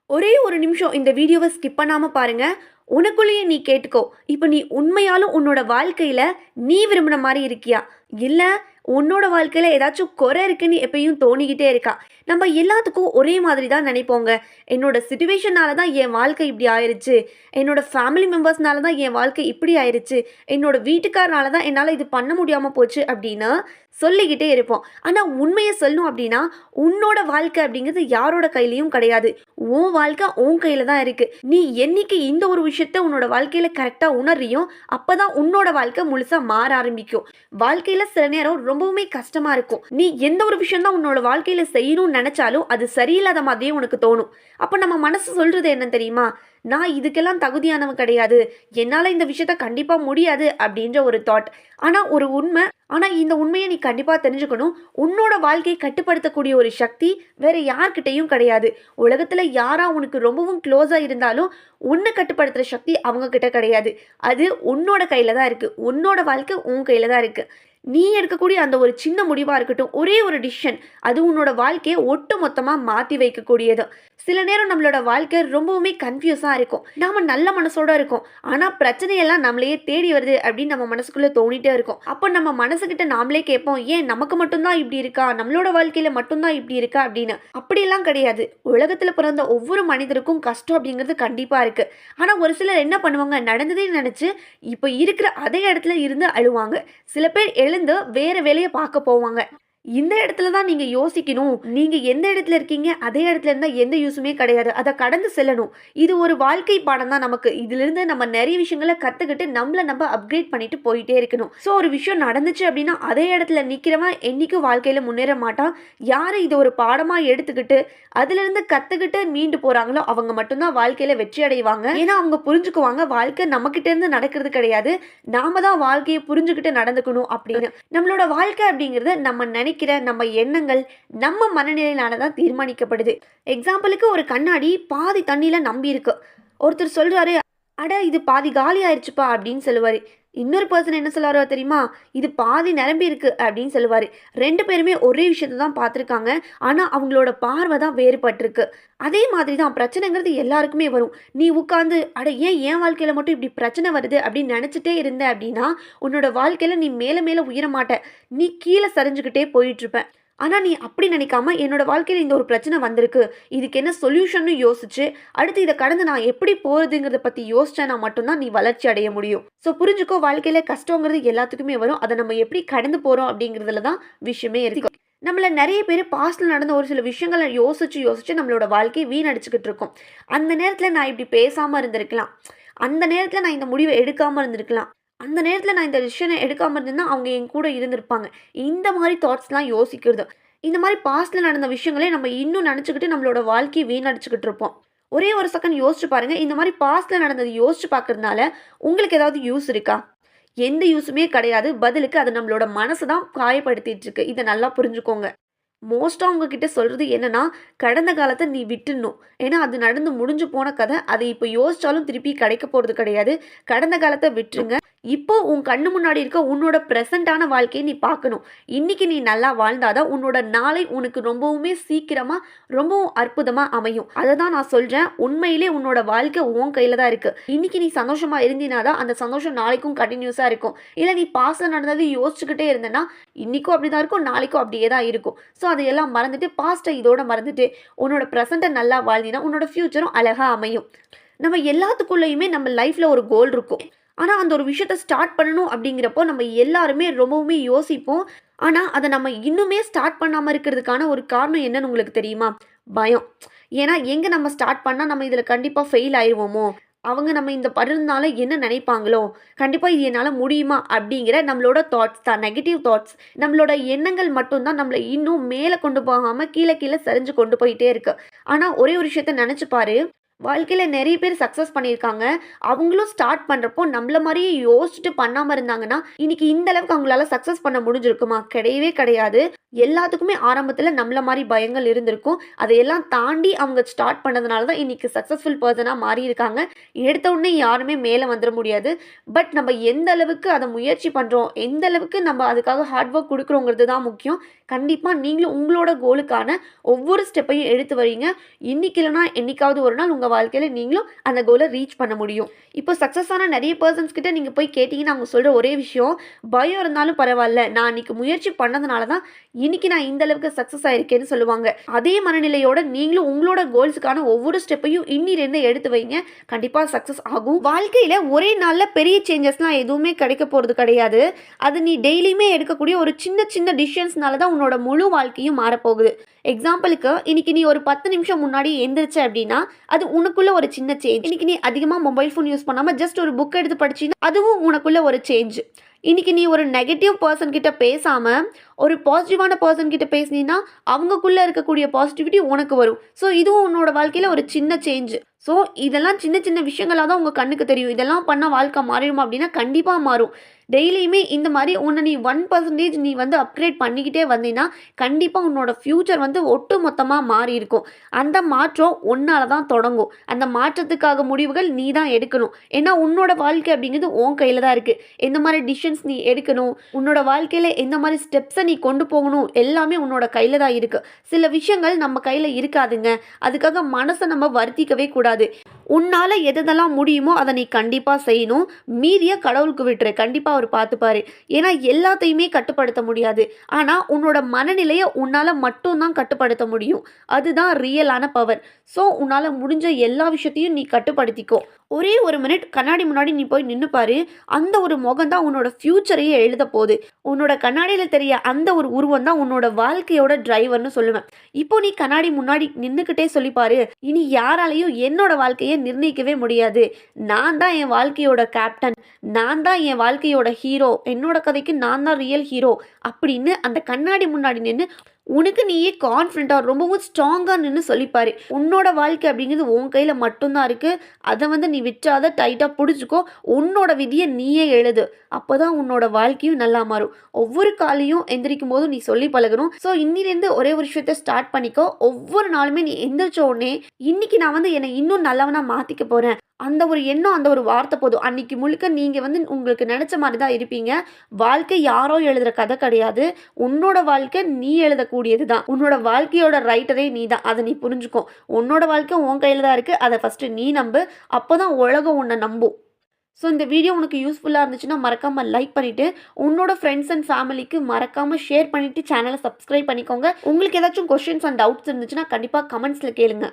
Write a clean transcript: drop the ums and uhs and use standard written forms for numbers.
ஒரே ஒரு நிமிஷம் இந்த வீடியோவை ஸ்கிப் பண்ணாம பாருங்க. உனக்குள்ளேயே நீ கேட்டுக்கோ. இப்ப நீ உண்மையாலும் உன்னோட வாழ்க்கையில நீ விரும்பின மாரி இருக்கியா? இல்ல உன்னோட வாழ்க்கையில ஏதாச்சும் குறை இருக்குன்னு எப்பயும் தோணிக்கிட்டே இருக்கா? நம்ம எல்லாத்துக்கும் ஒரே மாதிரி தான் நினைப்போங்க. என்னோட சிச்சுவேஷனால தான் என் வாழ்க்கை இப்படி ஆயிருச்சு. என்னோட ஃபேமிலி மெம்பர்ஸ்னால தான் என் வாழ்க்கை இப்படி ஆயிருச்சு. என்னோட வீட்டுக்காரனால தான் என்னால இது பண்ண முடியாம போச்சு அப்படின்னு சொல்லிக்கிட்டே இருப்போம். ஆனா உண்மைய சொல்லணும் அப்படின்னா, உன்னோட வாழ்க்கை அப்படிங்கிறது யாரோட கையிலயும் கிடையாது. உன் வாழ்க்கை உன் கையில தான் இருக்கு. நீ என்னைக்கு இந்த ஒரு விஷயத்த உன்னோட வாழ்க்கையில கரெக்ட்டா உணர்றியோ, அப்பதான் உன்னோட வாழ்க்கை முழுசா மாற ஆரம்பிக்கும். வாழ்க்கையில சில நேரம் ரொம்பவுமே கஷ்டமா இருக்கும். நீ எந்த ஒரு விஷயம் தான் உன்னோட வாழ்க்கையில செய்யணும்னு நினைச்சாலும், அது சரியில்லாத மாதிரியே உனக்கு தோணும். அப்ப நம்ம மனசு சொல்றது என்ன தெரியுமா? நான் இதுக்கெல்லாம் தகுதியானவன் கிடையாது. என்னால இந்த விஷயத்த கண்டிப்பா முடியாது அப்படின்ற ஒரு தாட். ஆனா ஒரு உண்மை இந்த உண்மைய நீ கண்டிப்பா தெரிஞ்சுக்கணும். உன்னோட வாழ்க்கையை கட்டுப்படுத்தக்கூடிய ஒரு சக்தி வேற யார்கிட்டயும் கிடையாது. உலகத்துல யாரா உனக்கு ரொம்பவும் க்ளோஸா இருந்தாலும், உன்னை கட்டுப்படுத்துற சக்தி அவங்க கிட்ட கிடையாது. அது உன்னோட கையில தான் இருக்கு. உன்னோட வாழ்க்கை உன் கையில தான் இருக்கு. நீ எடுக்கக்கூடிய அந்த ஒரு சின்ன முடிவா இருக்கட்டும், ஒரே ஒரு டிசிஷன் அது உன்னோட வாழ்க்கையை ஒட்டு மொத்தமா மாத்தி வைக்கக்கூடியது. சில நேரம் நம்மளோட வாழ்க்கை ரொம்பவுமே கன்ஃபியூஸா இருக்கும். நாம நல்ல மனசோட இருக்கோம். ஆனா பிரச்சனையெல்லாம் நம்மளையே தேடி வருது அப்படின்னு நம்ம மனசுக்குள்ள தோணிட்டே இருக்கும். அப்போ நம்ம மனசுகிட்ட நாமளே கேட்போம், ஏன் நமக்கு மட்டும்தான் இப்படி இருக்கா? நம்மளோட வாழ்க்கையில மட்டும்தான் இப்படி இருக்கா அப்படின்னு. அப்படியெல்லாம் கிடையாது. உலகத்துல பிறந்த ஒவ்வொரு மனிதருக்கும் கஷ்டம் அப்படிங்கிறது கண்டிப்பா இருக்கு. ஆனா ஒரு சிலர் என்ன பண்ணுவாங்க, நடந்ததே நினைச்சு இப்ப இருக்கிற அதே இடத்துல இருந்து அழுவாங்க. சில பேர் எழுந்து வேற வேலையை பார்க்க போவாங்க. இந்த இடத்துல தான் நீங்க யோசிக்கணும். நீங்க எந்த இடத்துல இருக்கீங்க, அதே இடத்துல இருந்தா எந்த யூஸுமே கிடையாது. அத கடந்து செல்லணும். இது ஒரு வாழ்க்கை பாடம் தான் நமக்கு. இதிலிருந்து நம்ம நிறைய விஷயங்கள கத்துக்கிட்டு நம்மள நம்ம அப்கிரேட் பண்ணிட்டு போயிட்டே இருக்கணும். ஸோ ஒரு விஷயம் நடந்துச்சு அப்படின்னா, அதே இடத்துல நிக்கிறவன் என்னைக்கும் வாழ்க்கையில முன்னேற மாட்டான். யாரு இது ஒரு பாடமா எடுத்துக்கிட்டு அதிலிருந்து கத்துக்கிட்டு மீண்டு போறாங்களோ அவங்க மட்டும்தான் வாழ்க்கையில வெற்றி அடைவாங்க. ஏன்னா அவங்க புரிஞ்சுக்குவாங்க, வாழ்க்கை நம்ம கிட்ட இருந்து நடக்கிறது கிடையாது. நாம தான் வாழ்க்கையை புரிஞ்சுக்கிட்டு நடந்துக்கணும் அப்படின்னு. நம்மளோட வாழ்க்கை அப்படிங்கிறது நம்ம நினைக்கிற நம்ம எண்ணங்கள் நம்ம மனநிலையிலான தான் தீர்மானிக்கப்படுது. எக்ஸாம்பிளுக்கு ஒரு கண்ணாடி பாதி தண்ணியில நம்பி இருக்கு. ஒருத்தர் சொல்றாரு, அட இது பாதி காலி ஆயிடுச்சுப்பா அப்படின்னு சொல்லுவாரு. இன்னொரு பர்சன் என்ன சொல்லுவாரோ தெரியுமா, இது பாதி நிரம்பி இருக்கு அப்படின்னு சொல்லுவாரு. ரெண்டு பேருமே ஒரே விஷயத்தை தான் பார்த்துருக்காங்க. ஆனா அவங்களோட பார்வை தான் வேறுபட்டிருக்கு. அதே மாதிரி தான் பிரச்சனைங்கிறது எல்லாருக்குமே வரும். நீ உட்காந்து அட ஏன் என் வாழ்க்கையில மட்டும் இப்படி பிரச்சனை வருது அப்படின்னு நினைச்சிட்டே இருந்த அப்படின்னா, உன்னோட வாழ்க்கையில நீ மேல மேல உயர மாட்ட. நீ கீழே சரிஞ்சுக்கிட்டே போயிட்டு இருப்ப. ஆனா நீ அப்படி நினைக்காம என்னோட வாழ்க்கையில இந்த ஒரு பிரச்சனை வந்திருக்கு, இதுக்கு என்ன சொல்யூஷன்னு யோசிச்சு அடுத்து இதை கடந்து நான் எப்படி போறதுங்கிறத பத்தி யோசிச்சேன்னா மட்டும்தான் நீ வளர்ச்சி அடைய முடியும். ஸோ புரிஞ்சுக்கோ, வாழ்க்கையில கஷ்டங்கிறது எல்லாத்துக்குமே வரும். அதை நம்ம எப்படி கடந்து போறோம் அப்படிங்கிறதுல தான் விஷயமே இருக்கு. நம்மள நிறைய பேர் பாஸ்ட்ல நடந்த ஒரு சில விஷயங்களை யோசிச்சு யோசிச்சு நம்மளோட வாழ்க்கையை வீணடிச்சுக்கிட்டு இருக்கோம். அந்த நேரத்துல நான் இப்படி பேசாம இருந்திருக்கலாம். அந்த நேரத்துல நான் இந்த முடிவை எடுக்காம இருந்திருக்கலாம். அந்த நேரத்துல நான் இந்த டிசிஷனை எடுக்காம இருந்திருந்தா அவங்க என் கூட இருந்திருப்பாங்க. இந்த மாதிரி தாட்ஸ்லாம் யோசிக்கிறது. இந்த மாதிரி பாஸ்ட்ல நடந்த விஷயங்களே நம்ம இன்னும் நினச்சிக்கிட்டு நம்மளோட வாழ்க்கையை வீணடிச்சுக்கிட்டு இருப்போம். ஒரே ஒரு செகண்ட் யோசிச்சு பாருங்க. இந்த மாதிரி பாஸ்ட்ல நடந்தது யோசிச்சு பார்க்கறதுனால உங்களுக்கு ஏதாவது யூஸ் இருக்கா? எந்த யூஸுமே கிடையாது. பதிலுக்கு அது நம்மளோட மனசு தான் காயப்படுத்திட்டு இருக்கு. இதை நல்லா புரிஞ்சுக்கோங்க. மோஸ்ட்டாக உங்ககிட்ட சொல்கிறது என்னன்னா, கடந்த காலத்தை நீ விட்டுடணும். ஏன்னா அது நடந்து முடிஞ்சு போன கதை. அதை இப்போ யோசிச்சாலும் திருப்பி கிடைக்க போகிறது கிடையாது. கடந்த காலத்தை விட்டுருங்க. இப்போ உன் கண்ணு முன்னாடி இருக்க உன்னோட ப்ரெசண்டான வாழ்க்கையை நீ பார்க்கணும். இன்னைக்கு நீ நல்லா வாழ்ந்தாதான் உன்னோட நாளை உனக்கு ரொம்பவுமே சீக்கிரமாக ரொம்பவும் அற்புதமாக அமையும். அதை தான் நான் சொல்கிறேன். உண்மையிலே உன்னோட வாழ்க்கை உன் கையில் தான் இருக்குது. இன்னைக்கு நீ சந்தோஷமாக இருந்தினாதான் அந்த சந்தோஷம் நாளைக்கும் கண்டினியூஸாக இருக்கும். இல்லை நீ பாஸ்ட்ல நடந்தது யோசிச்சுக்கிட்டே இருந்தேன்னா இன்னைக்கும் அப்படி தான் இருக்கும், நாளைக்கும் அப்படியே தான் இருக்கும். ஸோ அதையெல்லாம் மறந்துட்டு பாஸ்ட்டை இதோட மறந்துட்டு உன்னோட ப்ரெசண்ட்டை நல்லா வாழ்ந்தினா உன்னோட ஃப்யூச்சரும் அழகாக அமையும். நம்ம எல்லாத்துக்குள்ளேயுமே நம்ம லைஃப்பில் ஒரு கோல் இருக்கும். ஆனால் அந்த ஒரு விஷயத்த ஸ்டார்ட் பண்ணணும் அப்படிங்கிறப்போ நம்ம எல்லாருமே ரொம்பவுமே யோசிப்போம். ஆனால் அதை நம்ம இன்னுமே ஸ்டார்ட் பண்ணாமல் இருக்கிறதுக்கான ஒரு காரணம் என்னன்னு உங்களுக்கு தெரியுமா? பயம். ஏன்னா எங்கே நம்ம ஸ்டார்ட் பண்ணால் நம்ம இதில் கண்டிப்பாக ஃபெயில் ஆயிடுவோமோ, அவங்க நம்ம இந்த படுறதுனால என்ன நினைப்பாங்களோ, கண்டிப்பாக இது என்னால் முடியுமா அப்படிங்கிற நம்மளோட தாட்ஸ் தான், நெகட்டிவ் தாட்ஸ். நம்மளோட எண்ணங்கள் மட்டும்தான் நம்மளை இன்னும் மேலே கொண்டு போகாமல் கீழே கீழே சரிஞ்சு கொண்டு போயிட்டே இருக்கு. ஆனால் ஒரே ஒரு விஷயத்த நினச்சி பாரு, வாழ்க்கையில் நிறைய பேர் சக்ஸஸ் பண்ணியிருக்காங்க. அவங்களும் ஸ்டார்ட் பண்ணுறப்போ நம்மள மாதிரியே யோசிச்சுட்டு பண்ணாமல் இருந்தாங்கன்னா இன்னைக்கு இந்த அளவுக்கு அவங்களால சக்ஸஸ் பண்ண முடிஞ்சிருக்குமா? கிடையவே கிடையாது. எல்லாத்துக்குமே ஆரம்பத்தில் நம்மள மாதிரி பயங்கள் இருந்திருக்கும். அதையெல்லாம் தாண்டி அவங்க ஸ்டார்ட் பண்ணதுனால தான் இன்னைக்கு சக்ஸஸ்ஃபுல் பர்சனாக மாறி இருக்காங்க. எடுத்த உடனே யாருமே மேலே வந்துட முடியாது. பட் நம்ம எந்த அளவுக்கு அதை முயற்சி பண்ணுறோம், எந்த அளவுக்கு நம்ம அதுக்காக ஹார்ட் ஒர்க் கொடுக்குறோங்கிறது தான் முக்கியம். கண்டிப்பாக நீங்களும் உங்களோட கோலுக்கான ஒவ்வொரு ஸ்டெப்பையும் எடுத்து வரீங்க. இன்னைக்கு இல்லைனா என்னைக்காவது ஒரு நாள் உங்கள் வாழ்க்கையில் நீங்களும் அந்த கோலை ரீச் பண்ண முடியும். இப்போ சக்ஸஸான நிறைய பர்சன்ஸ் கிட்ட நீங்கள் போய் கேட்டிங்கன்னா அவங்க சொல்கிற ஒரே விஷயம், பயம் இருந்தாலும் பரவாயில்ல, நான் அன்றைக்கி முயற்சி பண்ணதுனால தான் இன்னைக்கு நான் இந்த அளவுக்கு சக்ஸஸ் ஆயிருக்கேன்னு சொல்லுவாங்க. அதே மனநிலையோட நீங்களும் உங்களோட கோல்ஸுக்கான ஒவ்வொரு ஸ்டெப்பையும் இன்னிலிருந்து எடுத்து வைங்க. கண்டிப்பாக சக்ஸஸ் ஆகும். வாழ்க்கையில் ஒரே நாளில் பெரிய சேஞ்சஸ்லாம் எதுவுமே கிடைக்க போகிறது கிடையாது. அது நீ டெய்லியுமே எடுக்கக்கூடிய ஒரு சின்ன சின்ன டிசிஷன்ஸ்னால தான் உன்னோட முழு வாழ்க்கையும் மாறப்போகுது. எக்ஸாம்பிளுக்கு இன்னைக்கு நீ ஒரு 10 நிமிஷம் முன்னாடி எந்திரிச்ச அப்படின்னா அது உனக்குள்ள ஒரு சின்ன சேஞ்ச். இன்னைக்கு நீ அதிகமாக மொபைல் ஃபோன் யூஸ் பண்ணாமல் ஜஸ்ட் ஒரு புக் எடுத்து படிச்சின்னா அதுவும் உனக்குள்ள ஒரு சேஞ்ச். இன்னைக்கு நீ ஒரு நெகட்டிவ் பர்சன் கிட்ட பேசாமல் ஒரு பாசிட்டிவான பர்சன் கிட்ட பேசினீன்னா அவங்கக்குள்ளே இருக்கக்கூடிய பாசிட்டிவிட்டி உனக்கு வரும். ஸோ இதுவும் உன்னோட வாழ்க்கையில் ஒரு சின்ன சேஞ்ச். ஸோ இதெல்லாம் சின்ன சின்ன விஷயங்களாக தான் உங்கள் கண்ணுக்கு தெரியும். இதெல்லாம் பண்ணால் வாழ்க்கை மாறிடுமா அப்படின்னா கண்டிப்பாக மாறும். டெய்லியுமே இந்த மாதிரி உன்னை நீ 1% நீ அப்கிரேட் பண்ணிக்கிட்டே வந்தீங்கன்னா கண்டிப்பாக உன்னோட ஃப்யூச்சர் ஒட்டு மொத்தமாக மாறி இருக்கும். அந்த மாற்றம் உன்னால தான் தொடங்கும். அந்த மாற்றத்துக்காக முடிவுகள் நீ தான் எடுக்கணும். ஏன்னா உன்னோட வாழ்க்கை அப்படிங்கிறது உன் கையில் தான் இருக்குது. எந்த மாதிரி டிசிஷன்ஸ் நீ எடுக்கணும், உன்னோட வாழ்க்கையில் எந்த மாதிரி ஸ்டெப்ஸை நீ கொண்டு போகணும், எல்லாமே உன்னோட கையில் தான் இருக்குது. சில விஷயங்கள் நம்ம கையில் இருக்காதுங்க. அதுக்காக மனசை நம்ம வருத்திக்கவே கூடாது. உன்னால் எதெல்லாம் முடியுமோ அதை நீ கண்டிப்பாக செய்யணும். மீதியை கடவுளுக்கு விட்டுரு. கண்டிப்பாக அவர் பார்த்துப்பாரு. ஏன்னா எல்லாத்தையுமே கட்டுப்படுத்த முடியாது. ஆனால் உன்னோட மனநிலையை உன்னால் மட்டும்தான் கட்டுப்படுத்த முடியும். அதுதான் ரியலான பவர். ஸோ உன்னால் முடிஞ்ச எல்லா விஷயத்தையும் நீ கட்டுப்படுத்திக்கோ. ஒரே ஒரு மினிட் கண்ணாடி முன்னாடி நீ போய் நின்று பாரு. அந்த ஒரு முகம் தான் உன்னோட ஃப்யூச்சரையே எழுத போகுது. உன்னோட கண்ணாடியில் தெரிய அந்த ஒரு உருவம் தான் உன்னோட வாழ்க்கையோட டிரைவர்னு சொல்லுவேன். இப்போ நீ கண்ணாடி முன்னாடி நின்றுக்கிட்டே சொல்லிப்பாரு, இனி யாராலையும் என்னோட வாழ்க்கையை நிர்ணயிக்கவே முடியாது. நான் தான் என் வாழ்க்கையோட கேப்டன், நான் தான் என் வாழ்க்கையோட ஹீரோ, என்னோட கதைக்கு நான் தான் ரியல் ஹீரோ அப்படின்னு அந்த கண்ணாடி முன்னாடி நின்று உனக்கு நீயே கான்ஃபிடண்ட்டாக ரொம்பவும் ஸ்ட்ராங்காக நின்று சொல்லிப்பாரு. உன்னோட வாழ்க்கை அப்படிங்கிறது உன் கையில் மட்டும்தான் இருக்குது. அதை நீ விற்றாத டைட்டாக பிடிச்சிக்கோ. உன்னோட விதியை நீயே எழுது. அப்போ தான் உன்னோட வாழ்க்கையும் நல்லா மாறும். ஒவ்வொரு காலையும் எந்திரிக்கும் போதும் நீ சொல்லி பழகணும். ஸோ இன்னிலேருந்து ஒரே ஒரு விஷயத்த ஸ்டார்ட் பண்ணிக்கோ. ஒவ்வொரு நாளுமே நீ எந்திரிச்ச உடனே இன்னைக்கு நான் என்னை இன்னும் நல்லவனாக மாற்றிக்க போகிறேன், அந்த ஒரு எண்ணம், அந்த ஒரு வார்த்தை போதும். அன்னைக்கு முழுக்க நீங்கள் உங்களுக்கு நினச்ச மாதிரி தான் இருப்பீங்க. வாழ்க்கை யாரோ எழுதுகிற கதை கிடையாது. உன்னோட வாழ்க்கை நீ எழுதக்கூடியது தான். உன்னோட வாழ்க்கையோட ரைட்டரே நீ தான். அதை நீ புரிஞ்சுக்கோ. உன்னோட வாழ்க்கை உன் கையில் தான் இருக்குது. அதை ஃபஸ்ட்டு நீ நம்பு. அப்போ தான் உலகம் உன்னை நம்பும். ஸோ இந்த வீடியோ உனக்கு யூஸ்ஃபுல்லாக இருந்துச்சுன்னா மறக்காமல் லைக் பண்ணிவிட்டு உன்னோட ஃப்ரெண்ட்ஸ் அண்ட் ஃபேமிலிக்கு மறக்காமல் ஷேர் பண்ணிவிட்டு சேனலை சப்ஸ்கிரைப் பண்ணிக்கோங்க. உங்களுக்கு ஏதாச்சும் கொஸ்டின்ஸ் அண்ட் டவுட்ஸ் இருந்துச்சுன்னா கண்டிப்பாக கமெண்ட்ஸில் கேளுங்க.